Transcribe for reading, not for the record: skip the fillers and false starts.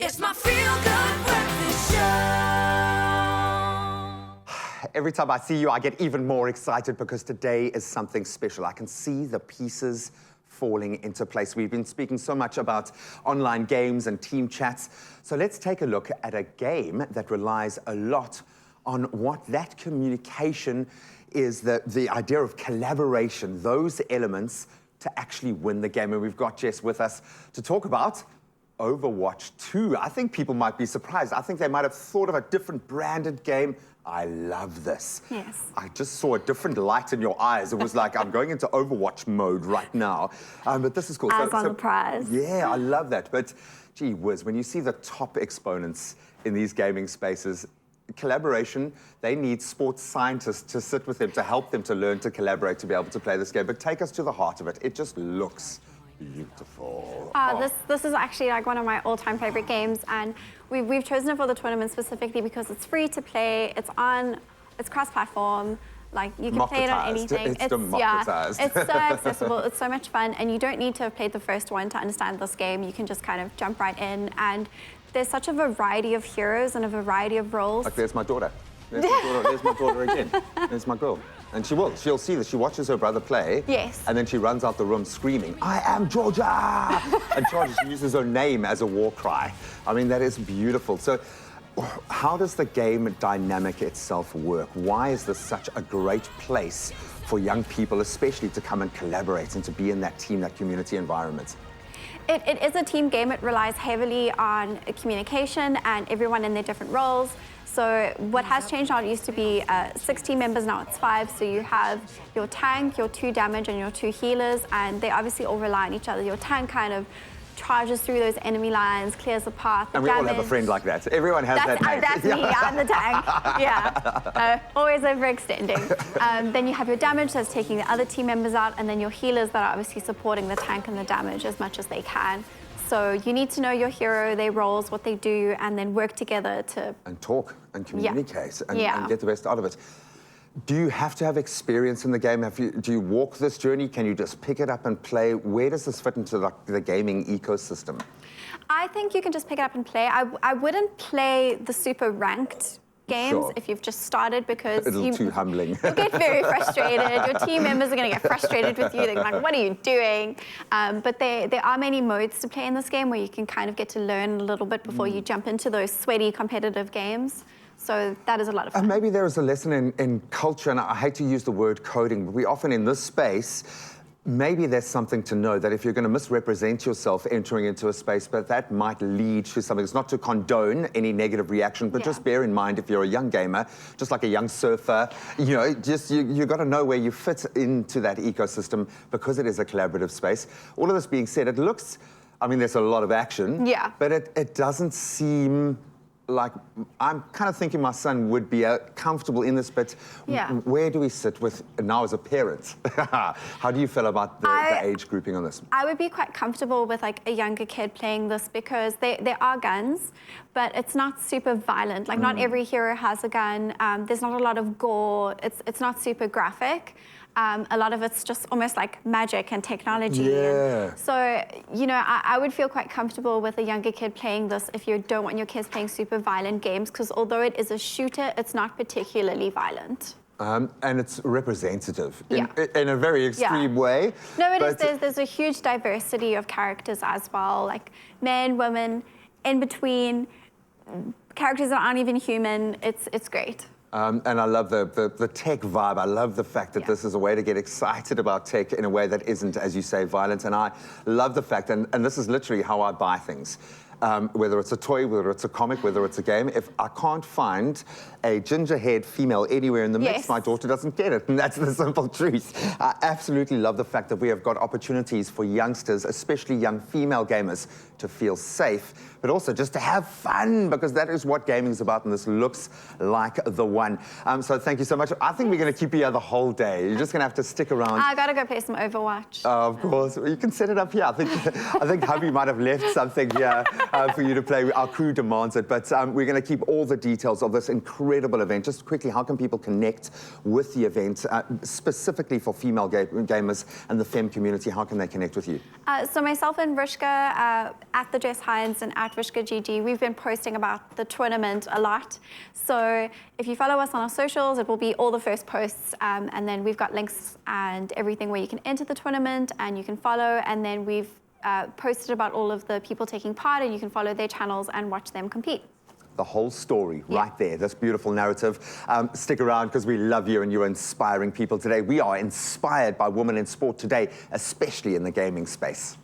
It's my feel-good breakfast show. Every time I see you, I get even more excited because today is something special. I can see the pieces falling into place. We've been speaking so much about online games and team chats. So let's take a look at a game that relies a lot on what that communication is, the idea of collaboration, those elements to actually win the game. And we've got Jess with us to talk about Overwatch 2. I think people might be surprised. I think they might have thought of a different branded game. I love this. Yes. I just saw a different light in your eyes. It was like, I'm going into Overwatch mode right now. But this is cool. Eyes on the prize. Yeah, I love that. But gee whiz, when you see the top exponents in these gaming spaces, collaboration, they need sports scientists to sit with them, to help them to learn to collaborate, to be able to play this game. But take us to the heart of it. It just looks beautiful. This is actually like one of my all-time favorite games, and we've chosen it for the tournament specifically because it's free to play. It's cross-platform. Like you can play it on anything. It's democratized. Yeah, it's so accessible. It's so much fun, and you don't need to have played the first one to understand this game. You can just kind of jump right in, and there's such a variety of heroes and a variety of roles. Like there's my daughter. There's my daughter again. There's my girl. And she'll see that she watches her brother play. Yes. And then she runs out the room screaming, "I am Georgia!" And Georgia, she uses her name as a war cry. I mean, that is beautiful. So how does the game dynamic itself work? Why is this such a great place for young people, especially to come and collaborate and to be in that team, that community environment? It is a team game. It relies heavily on communication and everyone in their different roles. So what has changed now, it used to be 6 team members, now it's 5. So you have your tank, your 2 damage, and your 2 healers, and they obviously all rely on each other. Your tank kind of charges through those enemy lines, clears the path. And we all have a friend like that. Everyone has that mate. That's me, I'm the tank. Yeah, always overextending. Then you have your damage that's taking the other team members out, and then your healers that are obviously supporting the tank and the damage as much as they can. So you need to know your hero, their roles, what they do, and then work together to... And talk and communicate and get the best out of it. Do you have to have experience in the game? Do you walk this journey? Can you just pick it up and play? Where does this fit into the gaming ecosystem? I think you can just pick it up and play. I wouldn't play the super ranked games if you've just started, because it's too humbling. You'll get very frustrated. Your team members are going to get frustrated with you. They're like, what are you doing? But there are many modes to play in this game where you can kind of get to learn a little bit before you jump into those sweaty competitive games. So that is a lot of fun. And maybe there is a lesson in culture, and I hate to use the word coding, but we often in this space, maybe there's something to know that if you're going to misrepresent yourself entering into a space, but that might lead to something. It's not to condone any negative reaction, but just bear in mind, if you're a young gamer, just like a young surfer, you know, just you got to know where you fit into that ecosystem, because it is a collaborative space. All of this being said, it looks, I mean, there's a lot of action, but it doesn't seem like, I'm kind of thinking my son would be comfortable in this, but where do we sit with now as a parent? How do you feel about the age grouping on this? I would be quite comfortable with like a younger kid playing this, because there are guns, but it's not super violent. Like not every hero has a gun. There's not a lot of gore. It's not super graphic. A lot of it's just almost like magic and technology. Yeah. So, you know, I would feel quite comfortable with a younger kid playing this if you don't want your kids playing super violent games, because although it is a shooter, it's not particularly violent. And it's representative in a very extreme way. No, it is. There's a huge diversity of characters as well, like men, women, in between, characters that aren't even human. It's great. And I love the tech vibe. I love the fact that this is a way to get excited about tech in a way that isn't, as you say, violent. And I love the fact, and this is literally how I buy things. Whether it's a toy, whether it's a comic, whether it's a game, if I can't find a ginger-haired female anywhere in the mix, my daughter doesn't get it, and that's the simple truth. I absolutely love the fact that we have got opportunities for youngsters, especially young female gamers, to feel safe, but also just to have fun, because that is what gaming is about, and this looks like the one. So thank you so much. I think we're going to keep you here the whole day. You're just going to have to stick around. I got to go play some Overwatch. Of course. You can set it up here. I think hubby might have left something here. for you to play. Our crew demands it, but we're going to keep all the details of this incredible event. Just quickly, how can people connect with the event, specifically for female gamers and the femme community? How can they connect with you? So myself and Vrishka at the Jess Hines and at Vrishka GG, we've been posting about the tournament a lot. So if you follow us on our socials, it will be all the first posts, and then we've got links and everything where you can enter the tournament and you can follow, and then we've posted about all of the people taking part, and you can follow their channels and watch them compete. The whole story right there, this beautiful narrative. Stick around because we love you and you're inspiring people today. We are inspired by women in sport today, especially in the gaming space.